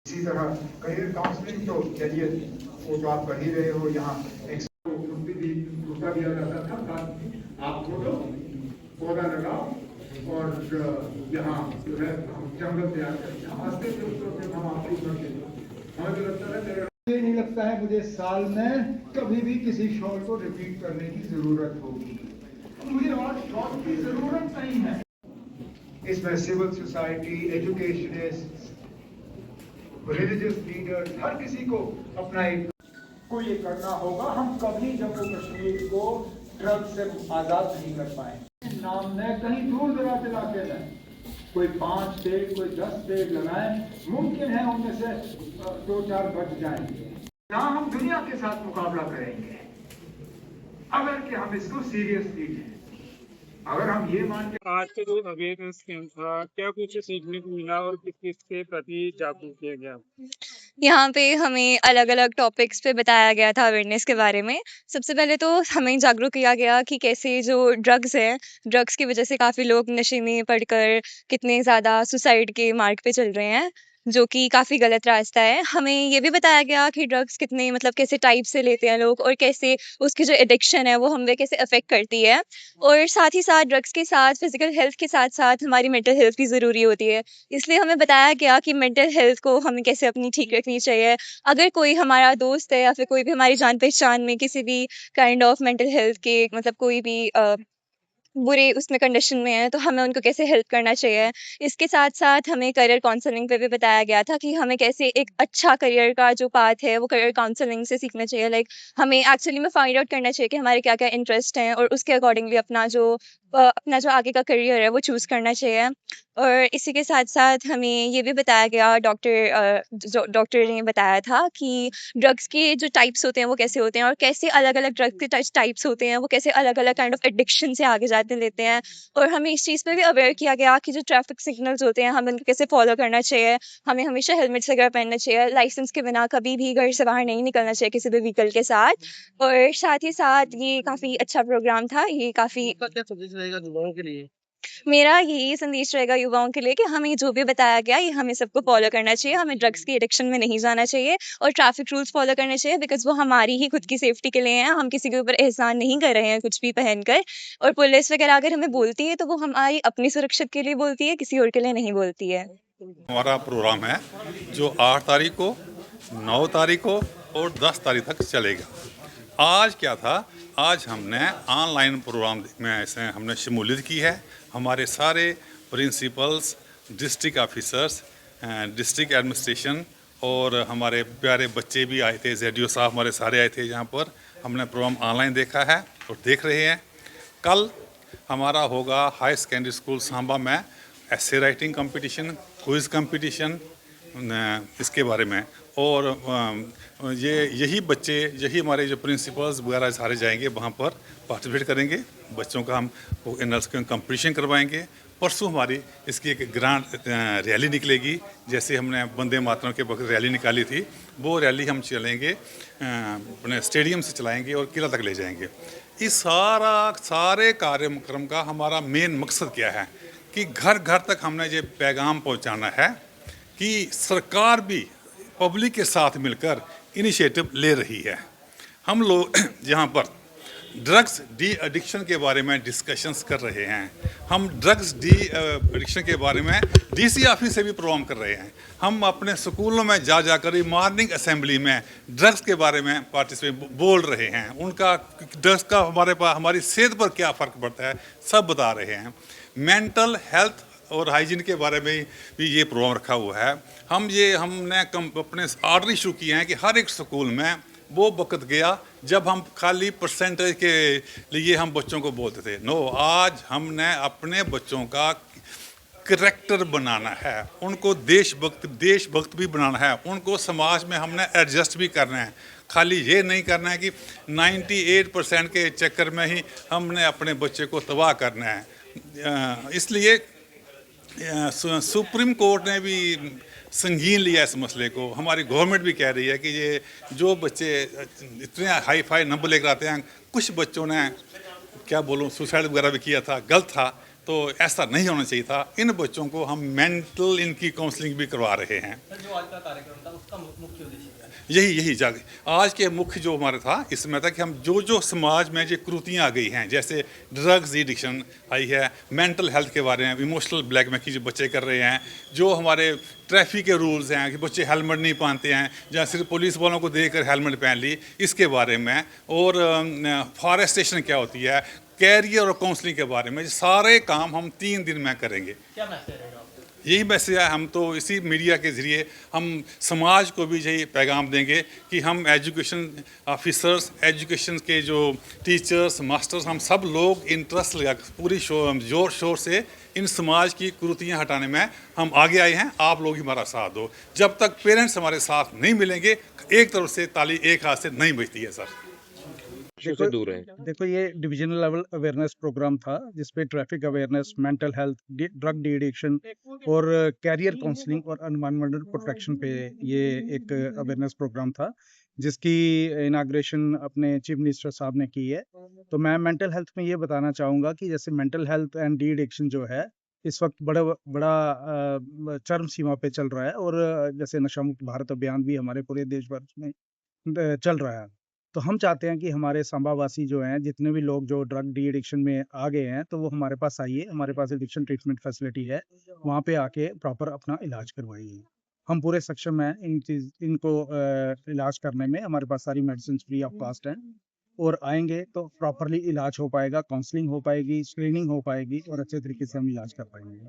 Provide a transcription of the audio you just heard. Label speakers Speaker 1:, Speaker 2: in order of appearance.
Speaker 1: इसी तरह career counselling तो चलिए वो तो आप कर ही रहे हो। यहाँ भी दूसरा दिया जाता था, आप खोदो, पौधा लगाओ और यहाँ जो है जंगल तैयार करते हैं। हंसते थे उसको, फिर हम आपको करते थे। हमें तो लगता है मेरे नहीं लगता है मुझे साल में कभी भी किसी शॉट को रिपीट करने की जरूरत होगी। मुझे और शॉट की जरूरत नहीं है। इसमें civil society, educationist, religious leader, हर किसी को अपना एक को ये करना होगा। हम कभी जम्मू कश्मीर को ड्रग से आजाद नहीं कर पाए। नाम में कहीं दूर दराज इलाके में कोई 5 पेड़, कोई 10 पेड़ लगाएं, मुमकिन है उनमें से 2-4 बच जाएंगे। ना हम दुनिया के साथ मुकाबला करेंगे अगर कि हम इसको सीरियसली लें। अगर हम ये मान के
Speaker 2: आज के जो अवेयरनेस कैंप था, क्या कुछ सीखने को मिला और किस किस के प्रति जागरूक किया गया?
Speaker 3: यहाँ पे हमें अलग-अलग टॉपिक्स पे बताया गया था अवेयरनेस के बारे में। सबसे पहले तो हमें जागरूक किया गया कि कैसे जो ड्रग्स हैं, ड्रग्स की वज़ह से काफ़ी लोग नशे में पड़कर कितने ज़्यादा सुसाइड के मार्ग पे चल रहे हैं, जो कि काफ़ी गलत रास्ता है। हमें ये भी बताया गया कि ड्रग्स कितने मतलब कैसे टाइप से लेते हैं लोग और कैसे उसकी जो एडिक्शन है वो हम पे कैसे अफ़ेक्ट करती है। और साथ ही साथ ड्रग्स के साथ फ़िज़िकल हेल्थ के साथ-साथ हमारी मेंटल हेल्थ भी ज़रूरी होती है। इसलिए हमें बताया गया कि मेंटल हेल्थ को हमें कैसे अपनी ठीक रखनी चाहिए। अगर कोई हमारा दोस्त है या फिर कोई भी हमारी जान-पहचान में किसी भी काइंड ऑफ मेंटल हेल्थ के मतलब कोई भी बुरे उसमें कंडीशन में है, तो हमें उनको कैसे हेल्प करना चाहिए। इसके साथ-साथ हमें करियर काउंसलिंग पे भी बताया गया था कि हमें कैसे एक अच्छा करियर का जो पाथ है, वो करियर काउंसलिंग से सीखना चाहिए। लाइक हमें एक्चुअली में फाइंड आउट करना चाहिए कि हमारे क्या-क्या इंटरेस्ट हैं और उसके अकॉर्डिंगली अपना जो आगे का करियर है, वो चूज़ करना चाहिए। और इसी के साथ-साथ हमें ये भी बताया गया जो डॉक्टर ने बताया था कि ड्रग्स के जो टाइप्स होते हैं, वो कैसे होते हैं और कैसे अलग-अलग ड्रग के टाइप्स होते हैं, वो कैसे अलग-अलग काइंड ऑफ एडिक्शन से आगे जाते लेते हैं। और हमें इस चीज़ पे भी अवेयर किया गया कि जो ट्रैफिक सिग्नल्स होते हैं, हमें उनको कैसे फ़ॉलो करना चाहिए। हमें हमेशा हेलमेट्स वगैरह पहनना चाहिए, लाइसेंस के बिना कभी भी घर से बाहर नहीं निकलना चाहिए किसी भी व्हीकल के साथ। और साथ ही साथ ये काफ़ी अच्छा प्रोग्राम था, ये काफ़ी
Speaker 2: आपका क्या संदेश रहेगा युवाओं के लिए?
Speaker 3: मेरा यही संदेश रहेगा युवाओं के लिए कि हमें जो भी बताया गया ये हमें सबको फॉलो करना चाहिए। हमें ड्रग्स की एडिक्शन में नहीं जाना चाहिए और ट्रैफिक रूल्स फॉलो करने चाहिए बिकॉज़ वो हमारी ही खुद की सेफ्टी के लिए हैं। हम किसी के ऊपर एहसान नहीं कर रहे हैं कुछ भी पहनकर। और पुलिस वगैरह अगर हमें बोलती है तो वो हमारी अपनी सुरक्षा के लिए बोलती है, किसी और के लिए नहीं बोलती है।
Speaker 4: हमारा प्रोग्राम है जो 8 तारीख को, 9 तारीख को और 10 तारीख तक चलेगा। आज क्या था, आज हमने ऑनलाइन प्रोग्राम में ऐसे हमने शमूलियत की है। हमारे सारे principles, district officers, district administration और हमारे प्यारे बच्चे भी आए थे, ZDO साहब हमारे सारे आए थे यहाँ पर। हमने प्रोग्राम ऑनलाइन देखा है और देख रहे हैं। कल हमारा होगा हाई सेकेंडरी स्कूल सांबा में ऐसे राइटिंग कंपटीशन, क्विज़ कंपटीशन इसके बारे में। और यही बच्चे, यही हमारे जो प्रिंसिपल्स वगैरह सारे जाएंगे वहाँ पर पार्टिसिपेट करेंगे। बच्चों का हम इनर्स कंपटीशन करवाएंगे। परसों हमारी इसकी एक ग्रांड रैली निकलेगी, जैसे हमने वंदे मातरम के वक्त रैली निकाली थी, वो रैली हम चलेंगे अपने स्टेडियम से चलाएंगे और किला तक ले जाएंगे। इस सारे कार्यक्रम का हमारा मेन मकसद क्या है कि घर घर तक हमने ये पैगाम पहुंचाना है कि सरकार भी पब्लिक के साथ मिलकर इनिशिएटिव ले रही है। हम लोग यहाँ पर ड्रग्स डी एडिक्शन के बारे में डिस्कशंस कर रहे हैं। हम ड्रग्स डी एडिक्शन के बारे में DC ऑफिस से भी प्रोग्राम कर रहे हैं। हम अपने स्कूलों में जाकर मॉर्निंग असेंबली में ड्रग्स के बारे में पार्टिसिपेट बोल रहे हैं। उनका ड्रग्स का हमारी सेहत पर क्या फ़र्क पड़ता है सब बता रहे हैं। मेंटल हेल्थ और हाइजीन के बारे में भी ये प्रोग्राम रखा हुआ है। हमने अपने ऑर्डर शुरू किए हैं कि हर एक स्कूल में वो वक्त गया जब हम खाली परसेंटेज के लिए हम बच्चों को बोलते थे। नो, आज हमने अपने बच्चों का करैक्टर बनाना है, उनको देशभक्त भी बनाना है, उनको समाज में हमने एडजस्ट भी करना है। खाली ये नहीं करना है कि 98% के चक्कर में ही हमने अपने बच्चे को तबाह करना है। इसलिए सुप्रीम कोर्ट ने भी संगीन लिया इस मसले को। हमारी गवर्नमेंट भी कह रही है कि ये जो बच्चे इतने हाई फाई नंबर लेकर आते हैं, कुछ बच्चों ने क्या बोलूँ सुसाइड वगैरह भी किया था, गलत था। तो ऐसा नहीं होना चाहिए था। इन बच्चों को हम मेंटल इनकी काउंसलिंग भी करवा रहे हैं।
Speaker 5: जो आज का कार्यक्रम था उसका मुख्य उद्देश्य क्या है?
Speaker 4: यही जाग आज के मुख्य जो हमारा था इसमें था कि हम जो समाज में जो कुरीतियाँ आ गई हैं, जैसे ड्रग्स एडिक्शन आई है, मेंटल हेल्थ के बारे में, इमोशनल ब्लैकमेल की जो बच्चे कर रहे हैं, जो हमारे ट्रैफिक के रूल्स हैं कि बच्चे हेलमेट नहीं पहनते हैं या सिर्फ पुलिस वालों को देखकर हेलमेट पहन ली, इसके बारे में, और फॉरेस्टेशन क्या होती है, कैरियर और काउंसलिंग के बारे में, सारे काम हम 3 दिन में करेंगे।
Speaker 5: क्या मैसेज रहेगा आपका?
Speaker 4: यही मैसेज है। हम तो इसी मीडिया के ज़रिए हम समाज को भी यही पैगाम देंगे कि हम एजुकेशन ऑफिसर्स, एजुकेशन के जो टीचर्स, मास्टर्स, हम सब लोग इंटरेस्ट लगा पूरी जोर शोर से इन समाज की कुरीतियाँ हटाने में हम आगे आए हैं। आप लोग ही हमारा साथ दो। जब तक पेरेंट्स हमारे साथ नहीं मिलेंगे, एक तरफ से ताली एक हाथ से नहीं बजती है सर।
Speaker 6: देखो ये डिविजनल लेवल अवेयरनेस प्रोग्राम था जिसपे traffic awareness, mental health, drug de addiction और कैरियर काउंसलिंग और एनवायरमेंटल प्रोटेक्शन पे ये एक अवेयरनेस प्रोग्राम था जिसकी इनाग्रेशन अपने चीफ मिनिस्टर साहब ने की है। तो मैं मेंटल हेल्थ में ये बताना चाहूँगा कि जैसे mental health and de addiction जो है इस वक्त बड़ा चरम सीमा पे चल रहा है, और जैसे नशा मुक्त भारत अभियान भी हमारे पूरे देश भर में चल रहा है। तो हम चाहते हैं कि हमारे सांबा वासी जो हैं, जितने भी लोग जो ड्रग डी एडिक्शन में आ गए हैं, तो वो हमारे पास आइए। हमारे पास एडिक्शन ट्रीटमेंट फैसिलिटी है, वहाँ पे आके प्रॉपर अपना इलाज करवाइए। हम पूरे सक्षम हैं इनको इलाज करने में। हमारे पास सारी मेडिसिन फ्री ऑफ कॉस्ट हैं, और आएंगे तो प्रॉपरली इलाज हो पाएगा, काउंसलिंग हो पाएगी, स्क्रीनिंग हो पाएगी और अच्छे तरीके से हम इलाज कर पाएंगे।